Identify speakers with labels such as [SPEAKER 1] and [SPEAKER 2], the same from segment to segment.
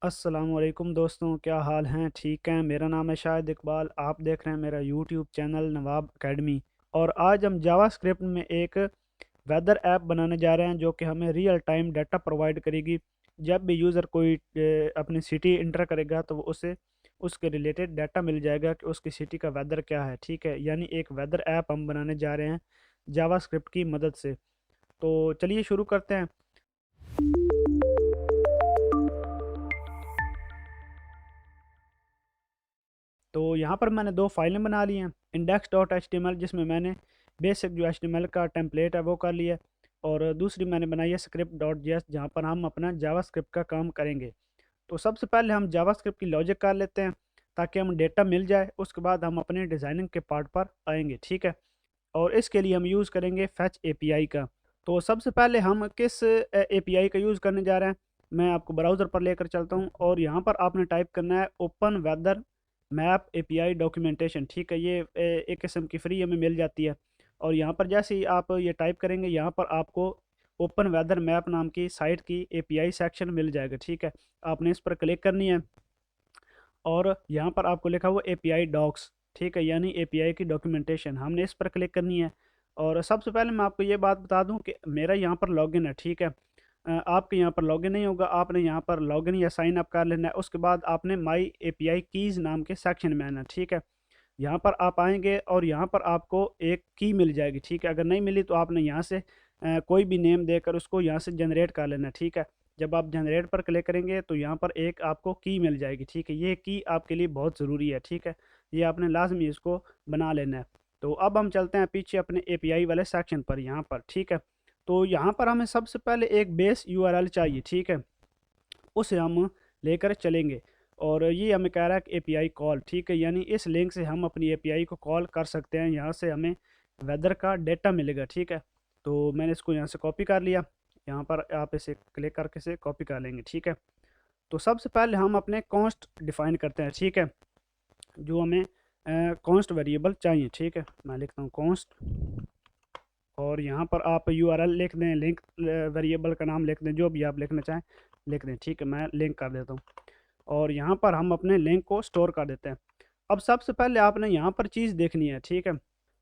[SPEAKER 1] अस्सलामुअलैकुम दोस्तों, क्या हाल हैं? ठीक हैं। मेरा नाम है शाहिद इकबाल। आप देख रहे हैं मेरा यूट्यूब चैनल नवाब एकेडमी। और आज हम जावास्क्रिप्ट में एक वेदर ऐप बनाने जा रहे हैं जो कि हमें रियल टाइम डाटा प्रोवाइड करेगी। जब भी यूज़र कोई अपनी सिटी इंटर करेगा तो वो उसे उसके रिलेटेड डाटा मिल जाएगा कि उसकी सिटी का वेदर क्या है। ठीक है, यानी एक वेदर ऐप हम बनाने जा रहे हैं जावास्क्रिप्ट की मदद से। तो चलिए शुरू करते हैं। तो यहाँ पर मैंने दो फाइलें बना ली हैं। Index dot H T M L, जिसमें मैंने बेसिक जो एच टी एम एल का टेम्पलेट है वो कर लिया है। और दूसरी मैंने बनाई है स्क्रिप्ट डॉट जी एस, जहाँ पर हम अपना जावा स्क्रिप्ट का काम करेंगे। तो सबसे पहले हम जावा स्क्रिप्ट की लॉजिक कर लेते हैं ताकि हमें डेटा मिल जाए। उसके बाद हम अपने डिज़ाइनिंग के पार्ट पर आएंगे। ठीक है, और इसके लिए हम यूज़ करेंगे फैच एपीआई का। तो सबसे पहले हम किस एपीआई का यूज़ करने जा रहे हैं, मैं आपको ब्राउज़र पर लेकर चलता हूँ। और यहाँ पर आपने टाइप करना है open weather map API documentation. ठीक है, ये एक किस्म की फ्री हमें मिल जाती है। और यहाँ पर जैसे ही आप ये टाइप करेंगे, यहाँ पर आपको ओपन वेदर मैप नाम की साइट की एपीआई सेक्शन मिल जाएगा। ठीक है, आपने इस पर क्लिक करनी है और यहाँ पर आपको लिखा हुआ एपीआई डॉक्स। ठीक है, यानी एपीआई की डॉक्यूमेंटेशन, हमने इस पर क्लिक करनी है। और सबसे पहले मैं आपको ये बात बता दूं कि मेरा यहाँ पर लॉगिन है। ठीक है, आपके यहाँ पर लॉगिन नहीं होगा, आपने यहाँ पर लॉगिन या साइन अप कर लेना है। उसके बाद आपने माई एपीआई कीज़ नाम के सेक्शन में आना है। ठीक है, यहाँ पर आप आएंगे और यहाँ पर आपको एक की मिल जाएगी। ठीक है, अगर नहीं मिली तो आपने यहाँ से कोई भी नेम देकर उसको यहाँ से जनरेट कर लेना है। ठीक है, जब आप जनरेट पर क्लिक करेंगे तो यहाँ पर एक आपको की मिल जाएगी। ठीक है, ये की आपके लिए बहुत ज़रूरी है। ठीक है, ये आपने लाजमी इसको बना लेना है। तो अब हम चलते हैं पीछे अपने एपीआई वाले सेक्शन पर यहाँ पर। ठीक है, तो यहाँ पर हमें सबसे पहले एक बेस यूआरएल चाहिए। ठीक है, उसे हम लेकर चलेंगे। और ये हमें कह रहा है कि एपीआई कॉल। ठीक है, यानी इस लिंक से हम अपनी एपीआई को कॉल कर सकते हैं, यहाँ से हमें वेदर का डेटा मिलेगा। ठीक है, तो मैंने इसको यहाँ से कॉपी कर लिया। यहाँ पर आप इसे क्लिक करके से कॉपी कर लेंगे। ठीक है, तो सबसे पहले हम अपने कॉन्स्ट डिफाइन करते हैं। ठीक है, जो हमें कॉन्स्ट वेरिएबल चाहिए। ठीक है, मैं लिखता हूँ कॉन्स्ट। और यहाँ पर आप यूआरएल लिख दें, लिंक वेरिएबल का नाम लिख दें, जो भी आप लिखना चाहें लिख दें। ठीक है, मैं लिंक कर देता हूँ। और यहाँ पर हम अपने लिंक को स्टोर कर देते हैं। अब सबसे पहले आपने यहाँ पर चीज़ देखनी है। ठीक है,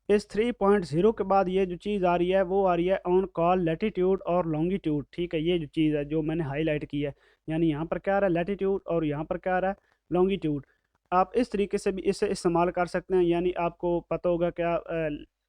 [SPEAKER 1] इस 3.0 के बाद ये जो चीज़ आ रही है वो आ रही है ऑन कॉल लैटिट्यूड और लॉन्गिट्यूड। ठीक है, ये जो चीज़ है जो मैंने हाईलाइट की है, यानी यहाँ पर क्या आ रहा है लैटिट्यूड और यहाँ पर क्या आ रहा है लॉन्गिट्यूड। आप इस तरीके से भी इसे इस्तेमाल कर सकते हैं, यानी आपको पता होगा क्या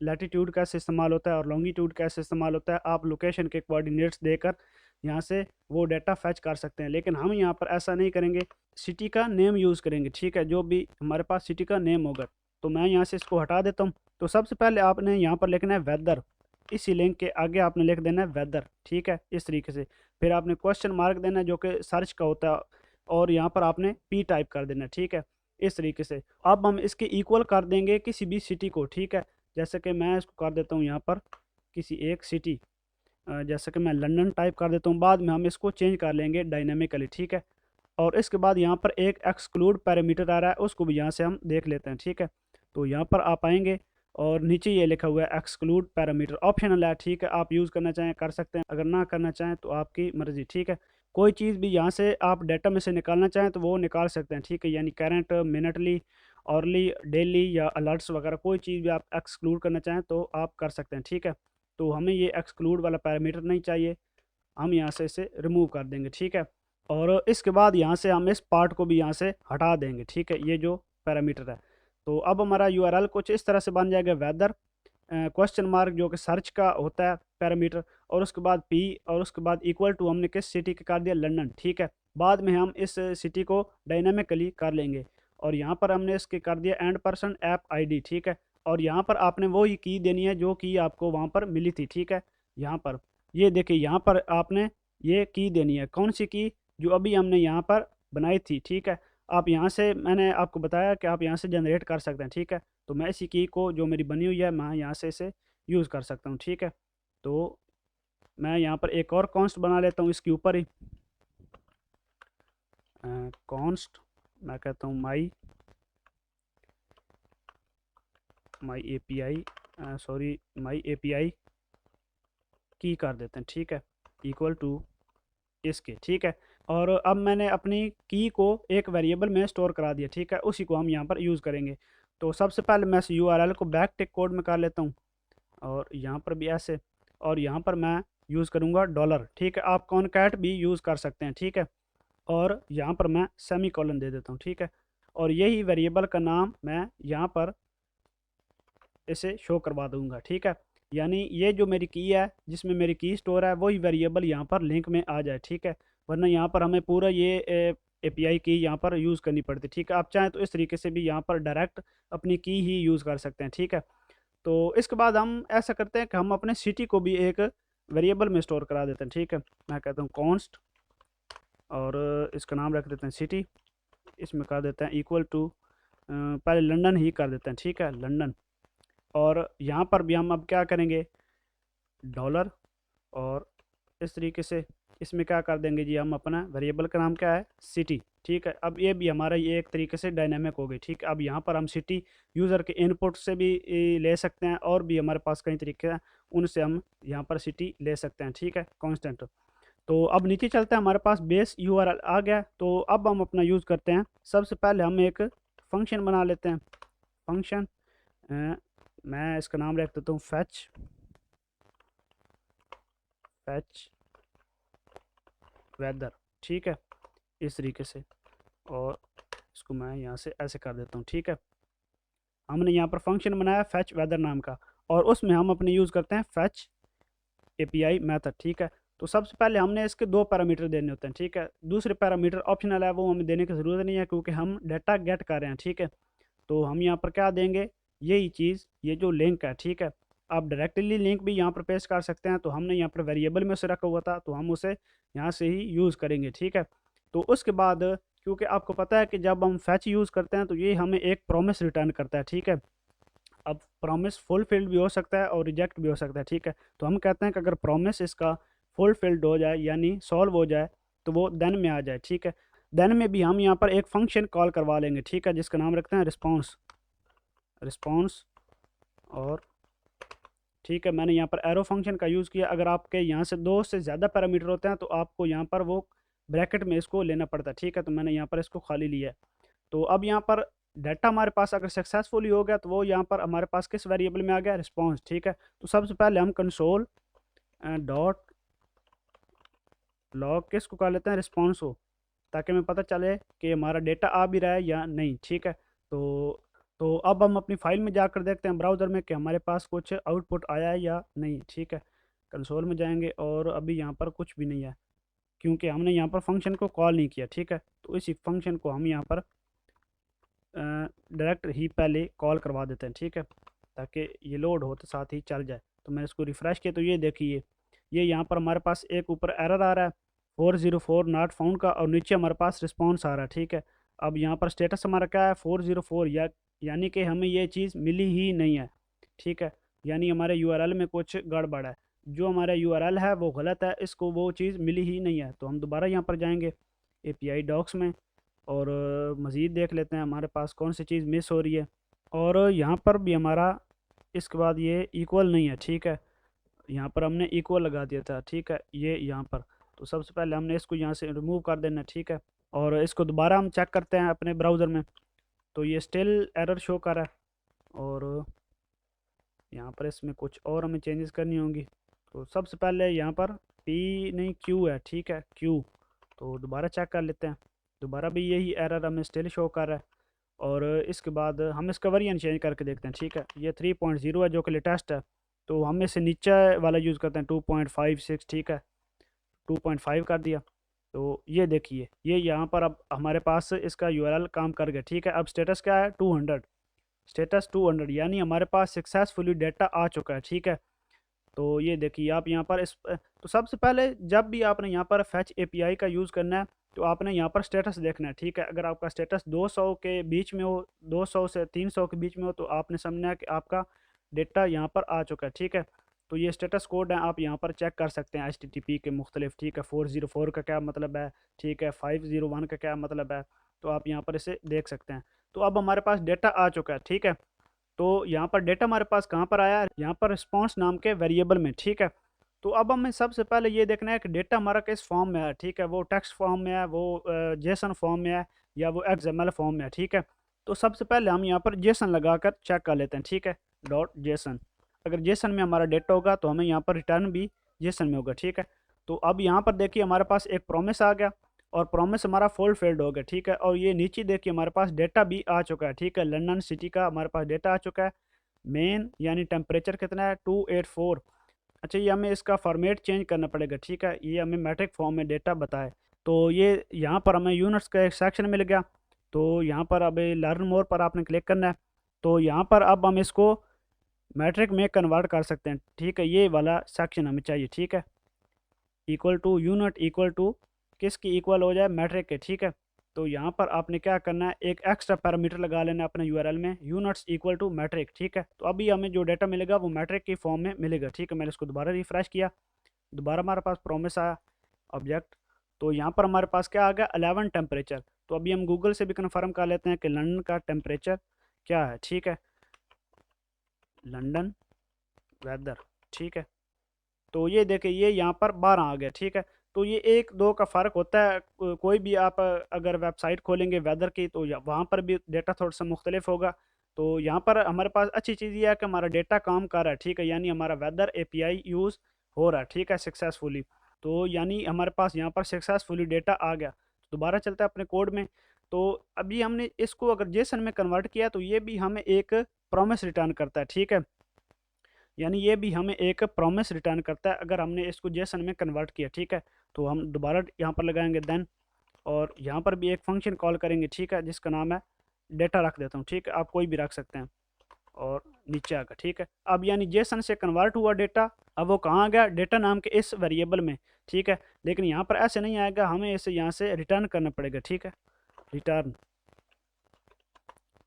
[SPEAKER 1] लैटिट्यूड कैसे इस्तेमाल होता है और लॉन्गिट्यूड कैसे इस्तेमाल होता है। आप लोकेशन के कोऑर्डिनेट्स देकर यहाँ से वो डाटा फैच कर सकते हैं, लेकिन हम यहाँ पर ऐसा नहीं करेंगे, सिटी का नेम यूज़ करेंगे। ठीक है, जो भी हमारे पास सिटी का नेम होगा। तो मैं यहाँ से इसको हटा देता हूँ। तो सबसे पहले आपने यहाँ पर लिखना है वेदर, इसी लिंक के आगे आपने लिख देना है वेदर। ठीक है, इस तरीके से फिर आपने क्वेश्चन मार्क देना है जो कि सर्च का होता है, और यहाँ पर आपने पी टाइप कर देना है। ठीक है, इस तरीके से अब हम इसके इक्वल कर देंगे किसी भी सिटी को। ठीक है, जैसे कि मैं इसको कर देता हूँ यहाँ पर किसी एक सिटी, जैसे कि मैं लंदन टाइप कर देता हूँ। बाद में हम इसको चेंज कर लेंगे डायनामिकली। ठीक है, और इसके बाद यहाँ पर एक एक्सक्लूड पैरामीटर आ रहा है, उसको भी यहाँ से हम देख लेते हैं। ठीक है, तो यहाँ पर आप आएंगे और नीचे ये लिखा हुआ है एक्सक्लूड पैरामीटर, ऑप्शनल है। ठीक है, आप यूज़ करना चाहें कर सकते हैं, अगर ना करना चाहें तो आपकी मर्ज़ी। ठीक है, कोई चीज़ भी यहाँ से आप डाटा में से निकालना चाहें तो वो निकाल सकते हैं। ठीक है, यानी करंट, मिनटली, ऑरली, डेली या अलर्ट्स वगैरह कोई चीज़ भी आप एक्सक्लूड करना चाहें तो आप कर सकते हैं। ठीक है, तो हमें ये एक्सक्लूड वाला पैरामीटर नहीं चाहिए, हम यहाँ से इसे रिमूव कर देंगे। ठीक है, और इसके बाद यहाँ से हम इस पार्ट को भी यहाँ से हटा देंगे। ठीक है, ये जो पैरामीटर है। तो अब हमारा यूआरएल कुछ इस तरह से बन जाएगा, वेदर क्वेश्चन मार्क जो कि सर्च का होता है पैरामीटर, और उसके बाद पी, और उसके बाद इक्वल टू हमने किस सिटी के कर दिया लंदन। ठीक है, बाद में हम इस सिटी को डायनामिकली कर लेंगे। और यहाँ पर हमने इसके कर दिया एंड पर्सन ऐप आईडी। ठीक है, और यहाँ पर आपने वो ही की देनी है जो की आपको वहाँ पर मिली थी। ठीक है, यहाँ पर ये देखिए, यहाँ पर आपने ये की देनी है, कौन सी की, जो अभी हमने यहाँ पर बनाई थी। ठीक है, आप यहाँ से, मैंने आपको बताया कि आप यहाँ से जनरेट कर सकते हैं। ठीक है, तो मैं इसी की को जो मेरी बनी हुई है मैं यहाँ से इसे यूज़ कर सकता हूँ। ठीक है, तो मैं यहाँ पर एक और कॉन्स्ट बना लेता हूँ इसके ऊपर ही, कॉन्स्ट, मैं कहता हूँ माई माई एपीआई, सॉरी माई एपीआई की कर देते हैं। ठीक है, इक्वल टू इसके। ठीक है, और अब मैंने अपनी की को एक वेरिएबल में स्टोर करा दिया, ठीक है, उसी को हम यहाँ पर यूज़ करेंगे। तो सबसे पहले मैं इस यूआरएल को बैक टिक कोड में कर लेता हूँ, और यहाँ पर भी ऐसे, और यहाँ पर मैं यूज़ करूँगा डॉलर, ठीक है, आप कॉनकैट भी यूज़ कर सकते हैं, ठीक है। और यहाँ पर मैं सेमी कॉलन दे देता हूँ, ठीक है। और यही वेरिएबल का नाम मैं यहाँ पर इसे शो करवा दूंगा, ठीक है। यानी ये जो मेरी की है, जिसमें मेरी की स्टोर है, वही वेरिएबल यहाँ पर लिंक में आ जाए, ठीक है। वरना यहाँ पर हमें पूरा ये एपीआई की यहाँ पर यूज़ करनी पड़ती, ठीक है। आप चाहें तो इस तरीके से भी यहाँ पर डायरेक्ट अपनी की ही यूज़ कर सकते हैं, ठीक है। तो इसके बाद हम ऐसा करते हैं कि हम अपने सिटी को भी एक वेरिएबल में स्टोर करा देते हैं, ठीक है। मैं कहता हूँ कॉन्स्ट, और इसका नाम रख देते हैं सिटी, इसमें कर देते हैं इक्वल टू, पहले लंदन ही कर देते हैं, ठीक है, लंदन। और यहाँ पर भी हम अब क्या करेंगे, डॉलर, और इस तरीके से इसमें क्या कर देंगे जी, हम अपना वेरिएबल का नाम क्या है, सिटी, ठीक है। अब ये भी हमारा ये एक तरीके से डायनामिक हो गई, ठीक है। अब यहाँ पर हम सिटी यूज़र के इनपुट से भी ले सकते हैं, और भी हमारे पास कई तरीके हैं, उनसे हम यहाँ पर सिटी ले सकते हैं, ठीक है, कांस्टेंट। तो अब नीचे चलते हैं, हमारे पास बेस यूआरएल आ गया। तो अब हम अपना यूज़ करते हैं, सबसे पहले हम एक फंक्शन बना लेते हैं। फंक्शन, मैं इसका नाम रख देता हूँ फैच, फैच वेदर, ठीक है, इस तरीके से। और इसको मैं यहाँ से ऐसे कर देता हूँ, ठीक है। हमने यहाँ पर फंक्शन बनाया फैच वेदर नाम का, और उसमें हम अपने यूज़ करते हैं फैच एपीआई मेथड, ठीक है। तो सबसे पहले हमने इसके दो पैरामीटर देने होते हैं, ठीक है। दूसरे पैरामीटर ऑप्शनल है, वो हमें देने की ज़रूरत नहीं है, क्योंकि हम डाटा गेट कर रहे हैं, ठीक है। तो हम यहाँ पर क्या देंगे, यही चीज़, ये जो लिंक है, ठीक है। आप डायरेक्टली लिंक भी यहाँ पर पेस्ट कर सकते हैं, तो हमने यहाँ पर वेरिएबल में से रखा हुआ था, तो हम उसे यहाँ से ही यूज़ करेंगे, ठीक है। तो उसके बाद, क्योंकि आपको पता है कि जब हम फैच यूज़ करते हैं तो ये हमें एक प्रॉमिस रिटर्न करता है, ठीक है। अब प्रॉमिस फुलफिल्ड भी हो सकता है और रिजेक्ट भी हो सकता है, ठीक है। तो हम कहते हैं कि अगर प्रॉमिस इसका फुलफिल्ड हो जाए, यानी सॉल्व हो जाए, तो वो देन में आ जाए, ठीक है। देन में भी हम यहाँ पर एक फंक्शन कॉल करवा लेंगे, ठीक है, जिसका नाम रखते हैं रिस्पॉन्स, रिस्पॉन्स। और ठीक है, मैंने यहाँ पर एरो फंक्शन का यूज़ किया। अगर आपके यहाँ से दो से ज़्यादा पैरामीटर होते हैं तो आपको यहाँ पर वो ब्रैकेट में इसको लेना पड़ता है, ठीक है। तो मैंने यहाँ पर इसको खाली लिया है। तो अब यहाँ पर डाटा हमारे पास अगर सक्सेसफुली हो गया, तो वो यहाँ पर हमारे पास किस वेरिएबल में आ गया, रिस्पॉन्स, ठीक है। तो सबसे पहले हम कंसोल डॉट लॉग किसको कर लेते हैं, रिस्पॉन्स हो, ताकि हमें पता चले कि हमारा डेटा आ भी रहा है या नहीं, ठीक है। तो अब हम अपनी फाइल में जाकर देखते हैं ब्राउज़र में कि हमारे पास कुछ आउटपुट आया है या नहीं, ठीक है। कंसोल में जाएंगे, और अभी यहाँ पर कुछ भी नहीं है, क्योंकि हमने यहाँ पर फंक्शन को कॉल नहीं किया, ठीक है। तो इसी फंक्शन को हम यहाँ पर डायरेक्ट ही पहले कॉल करवा देते हैं, ठीक है, ताकि ये लोड हो तो साथ ही चल जाए। तो मैंने इसको रिफ़्रेश किया, तो ये देखिए, ये यहाँ पर हमारे पास एक ऊपर एरर आ रहा है 404 नॉट फाउंड का, और नीचे हमारे पास रिस्पॉन्स आ रहा है, ठीक है। अब यहाँ पर स्टेटस हमारा क्या है, 404, यानी कि हमें ये चीज़ मिली ही नहीं है, ठीक है। यानी हमारे यूआरएल में कुछ गड़बड़ है, जो हमारा यूआरएल है वो गलत है, इसको वो चीज़ मिली ही नहीं है। तो हम दोबारा यहाँ पर जाएंगे एपीआई डॉक्स में, और मज़ीद देख लेते हैं हमारे पास कौन सी चीज़ मिस हो रही है। और यहाँ पर भी हमारा इसके बाद ये इक्वल नहीं है, ठीक है। यहाँ पर हमने इक्वल लगा दिया था, ठीक है, ये यहाँ पर। तो सबसे पहले हमने इसको यहाँ से रिमूव कर देना है, ठीक है। और इसको दोबारा हम चेक करते हैं अपने ब्राउज़र में, तो ये स्टिल एरर शो कर रहा है। और यहाँ पर इसमें कुछ और हमें चेंजेस करनी होंगी। तो सबसे पहले यहाँ पर पी नहीं क्यू है, ठीक है, क्यू। तो दोबारा चेक कर लेते हैं, दोबारा भी यही एरर हमें स्टिल शो कर रहा है। और इसके बाद हम इसका वेरिएंट चेंज करके देखते हैं, ठीक है। ये 3.0 है जो कि लेटेस्ट है, तो हम इससे नीचे वाला यूज़ करते हैं 2.56, ठीक है, 2.5 कर दिया। तो ये देखिए, ये यहाँ पर अब हमारे पास इसका यूआरएल काम कर गया, ठीक है। अब स्टेटस क्या है, 200, स्टेटस 200, यानी हमारे पास सक्सेसफुली डाटा आ चुका है, ठीक है। तो ये देखिए आप यहाँ पर तो सबसे पहले जब भी आपने यहाँ पर फैच एपीआई का यूज़ करना है, तो आपने यहाँ पर स्टेटस देखना है, ठीक है। अगर आपका स्टेटस 200 के बीच में हो, 200 से 300 के बीच में हो, तो आपने समझना है कि आपका डेटा यहाँ पर आ चुका है, ठीक है। तो ये स्टेटस कोड है, आप यहाँ पर चेक कर सकते हैं HTTP के मुख्तलिफ, ठीक है। 404 का क्या मतलब है, ठीक है, 501 का क्या मतलब है, तो आप यहाँ पर इसे देख सकते हैं। तो अब हमारे पास डेटा आ चुका है, ठीक है। तो यहाँ पर डेटा हमारे पास कहाँ पर आया है, यहाँ पर रिस्पॉन्स नाम के वेरिएबल में, ठीक है। तो अब हमें सबसे पहले ये देखना है कि डेटा हमारा किस फॉर्म में है, ठीक है, वो टेक्स्ट फॉर्म में है, वो जेसन फॉर्म में है, या वो एक्सएमएल फॉर्म में है, ठीक है। तो सबसे पहले हम यहाँ पर जेसन लगाकर चेक कर लेते हैं, ठीक है, डॉट जेसन। अगर जेसन में हमारा डेटा होगा तो हमें यहाँ पर रिटर्न भी जेसन में होगा, ठीक है। तो अब यहाँ पर देखिए हमारे पास एक प्रॉमिस आ गया, और प्रॉमिस हमारा फुलफिल्ड हो गया, ठीक है। और ये नीचे देखिए हमारे पास डेटा भी आ चुका है, ठीक है, लंदन सिटी का हमारे पास डेटा आ चुका है। मेन यानी टेम्परेचर कितना है, 284। अच्छा, ये हमें इसका फॉर्मेट चेंज करना पड़ेगा, ठीक है, ये हमें मैट्रिक फॉर्म में डेटा बताए। तो ये यहाँ पर हमें यूनिट्स का एक सेक्शन मिल गया। तो यहाँ पर अब लर्न मोर पर आपने क्लिक करना है। तो यहाँ पर अब हम इसको मैट्रिक में कन्वर्ट कर सकते हैं, ठीक है, ये वाला सेक्शन हमें चाहिए, ठीक है। Equal to unit equal to किसकी इक्वल हो जाए, मैट्रिक के, ठीक है। तो यहाँ पर आपने क्या करना है, एक एक्स्ट्रा पैरामीटर लगा लेना अपने यूआरएल में, यूनिट्स इक्वल टू मैट्रिक, ठीक है। तो अभी हमें जो डेटा मिलेगा वो मैट्रिक की फॉर्म में मिलेगा, ठीक है। मैंने इसको दोबारा रिफ्रेश किया, दोबारा हमारे पास प्रॉमिस आया ऑब्जेक्ट। तो यहाँ पर हमारे पास क्या आ गया, 11 टेम्परेचर। तो अभी हम गूगल से भी कन्फर्म कर लेते हैं कि लंदन का टेम्परेचर क्या है, ठीक है, लंदन वेदर, ठीक है। तो ये देखिए ये यहाँ पर 12 आ गया, ठीक है। तो ये एक दो का फ़र्क होता है, कोई भी आप अगर वेबसाइट खोलेंगे वेदर की तो वहाँ पर भी डेटा थोड़ा सा मुख्तलिफ होगा। तो यहाँ पर हमारे पास अच्छी चीज़ ये है कि हमारा डेटा काम कर रहा है, ठीक है, यानी हमारा वेदर एपीआई यूज़ हो रहा है, ठीक है, सक्सेसफुली। तो यानी हमारे पास यहाँ पर सक्सेसफुली डेटा आ गया। तो दोबारा चलता है अपने कोड में। तो अभी हमने इसको अगर जेसन में कन्वर्ट किया तो ये भी हमें एक प्रॉमिस रिटर्न करता है, ठीक है, यानी ये भी हमें एक प्रॉमिस रिटर्न करता है अगर हमने इसको जेसन में कन्वर्ट किया, ठीक है। तो हम दोबारा यहाँ पर लगाएंगे देन, और यहाँ पर भी एक फंक्शन कॉल करेंगे, ठीक है, जिसका नाम है डेटा रख देता हूँ, ठीक है, आप कोई भी रख सकते हैं, और नीचे आकर, ठीक है। अब यानी जेसन से कन्वर्ट हुआ डेटा, अब वो कहाँ आ गया, डेटा नाम के इस वेरिएबल में, ठीक है। लेकिन यहाँ पर ऐसे नहीं आएगा, हमें इसे यहाँ से रिटर्न करना पड़ेगा, ठीक है, रिटर्न,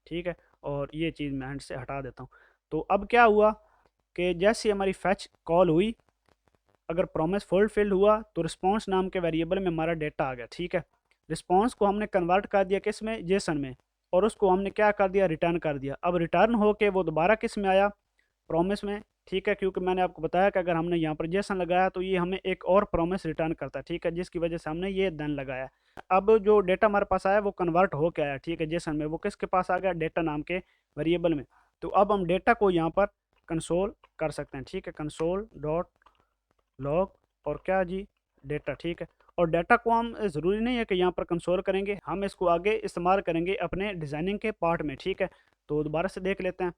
[SPEAKER 1] ठीक है। और ये चीज़ मैं एंड से हटा देता हूँ। तो अब क्या हुआ कि जैसे हमारी फैच कॉल हुई, अगर प्रॉमिस फुलफिल हुआ तो रिस्पॉन्स नाम के वेरिएबल में हमारा डेटा आ गया, ठीक है। रिस्पॉन्स को हमने कन्वर्ट कर दिया किस में, जेसन में, और उसको हमने क्या कर दिया, रिटर्न कर दिया। अब रिटर्न होके वो दोबारा किस में आया, प्रॉमिस में, ठीक है, क्योंकि मैंने आपको बताया कि अगर हमने यहाँ पर जेसन लगाया तो ये हमें एक और प्रॉमिस रिटर्न करता है, ठीक है, जिसकी वजह से हमने ये देन लगाया। अब जो डेटा हमारे पास आया वो कन्वर्ट हो के आया, ठीक है, जेसन में, वो किसके पास आ गया, डेटा नाम के वेरिएबल में। तो अब हम डेटा को यहाँ पर कंसोल कर सकते हैं, ठीक है, कंसोल डॉट लॉग, और क्या जी, डेटा, ठीक है। और डेटा को हम ज़रूरी नहीं है कि यहाँ पर कंसोल करेंगे, हम इसको आगे इस्तेमाल करेंगे अपने डिज़ाइनिंग के पार्ट में, ठीक है। तो दोबारा से देख लेते हैं,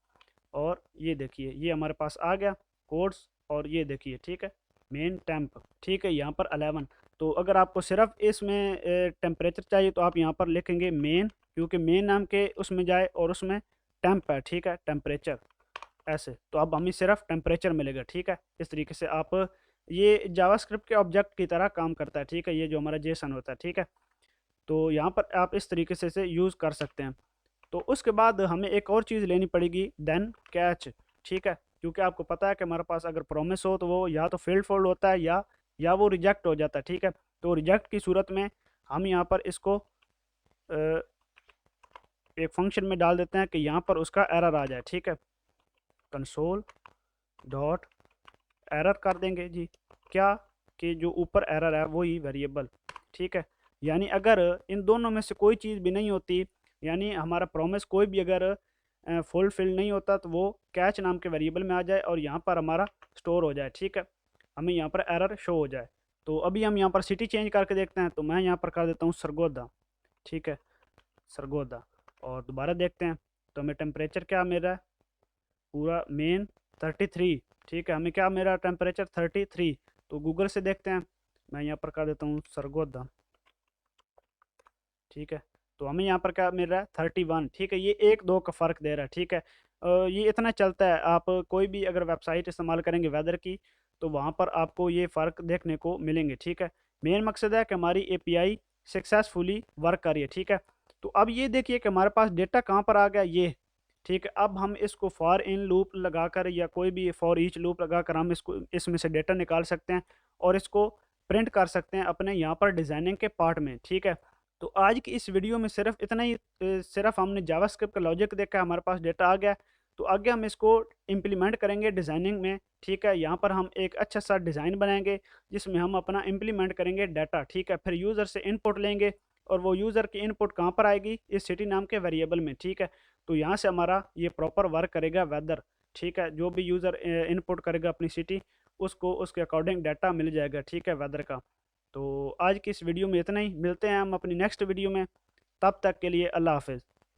[SPEAKER 1] और ये देखिए ये हमारे पास आ गया कोड्स, और ये देखिए, ठीक है, मेन टेम्प, ठीक है, यहाँ पर 11। तो अगर आपको सिर्फ इसमें टेम्परेचर चाहिए तो आप यहाँ पर लिखेंगे मेन, क्योंकि मेन नाम के उसमें जाए और उसमें टेम्प है, ठीक है, टेम्परेचर, ऐसे। तो अब हमें सिर्फ टेम्परेचर मिलेगा, ठीक है। इस तरीके से आप, ये जावास्क्रिप्ट के ऑब्जेक्ट की तरह काम करता है, ठीक है, ये जो हमारा जेसन होता है, ठीक है। तो यहाँ पर आप इस तरीके से इसे यूज़ कर सकते हैं। तो उसके बाद हमें एक और चीज़ लेनी पड़ेगी, देन कैच, ठीक है, क्योंकि आपको पता है कि हमारे पास अगर प्रॉमिस हो तो वो या तो फील्ड फोल्ड होता है या वो रिजेक्ट हो जाता है, ठीक है। तो रिजेक्ट की सूरत में हम यहाँ पर इसको एक फंक्शन में डाल देते हैं कि यहाँ पर उसका एरर आ जाए, ठीक है, कंसोल डॉट एरर कर देंगे जी, क्या, कि जो ऊपर एरर है वही वेरिएबल, ठीक है। यानी अगर इन दोनों में से कोई चीज़ भी नहीं होती, यानी हमारा प्रॉमिस कोई भी अगर फुलफिल नहीं होता तो वो कैच नाम के वेरिएबल में आ जाए और यहाँ पर हमारा स्टोर हो जाए, ठीक है, हमें यहाँ पर एरर शो हो जाए। तो अभी हम यहाँ पर सिटी चेंज करके देखते हैं। तो मैं यहाँ पर कर देता हूँ सरगोदा, ठीक है, सरगोदा, और दोबारा देखते हैं। तो हमें टेम्परेचर क्या मिल रहा है, पूरा मेन 33, ठीक है, हमें क्या मेरा टेम्परेचर 33। तो गूगल से देखते हैं, मैं यहाँ पर कर देता हूँ सरगोदा, ठीक है। तो हमें यहाँ पर क्या मिल रहा है, 31, ठीक है, ये एक दो का फ़र्क दे रहा है, ठीक है। ये इतना चलता है, आप कोई भी अगर वेबसाइट इस्तेमाल करेंगे वेदर की तो वहाँ पर आपको ये फ़र्क देखने को मिलेंगे, ठीक है। मेन मकसद है कि हमारी एपीआई सक्सेसफुली वर्क कर रही है, ठीक है। तो अब ये देखिए कि हमारे पास डेटा कहाँ पर आ गया, ये, ठीक है। अब हम इसको फॉर इन लूप लगाकर या कोई भी फॉर ईच लूप लगाकर हम इसको इसमें से डेटा निकाल सकते हैं और इसको प्रिंट कर सकते हैं अपने यहाँ पर डिज़ाइनिंग के पार्ट में, ठीक है। तो आज की इस वीडियो में सिर्फ इतना ही, सिर्फ हमने जावास्क्रिप्ट का लॉजिक देखा, हमारे पास डेटा आ गया। तो तो आगे हम इसको इम्प्लीमेंट करेंगे डिज़ाइनिंग में, ठीक है। यहाँ पर हम एक अच्छा सा डिज़ाइन बनाएंगे जिसमें हम अपना इम्प्लीमेंट करेंगे डाटा, ठीक है। फिर यूज़र से इनपुट लेंगे और वो यूज़र की इनपुट कहाँ पर आएगी, इस सिटी नाम के वेरिएबल में, ठीक है। तो यहाँ से हमारा ये प्रॉपर वर्क करेगा वेदर, ठीक है। जो भी यूज़र इनपुट करेगा अपनी सिटी, उसको उसके अकॉर्डिंग डाटा मिल जाएगा, ठीक है, वेदर का। तो आज की इस वीडियो में इतना ही, मिलते हैं हम अपनी नेक्स्ट वीडियो में। तब तक के लिए अल्लाह हाफ़िज़।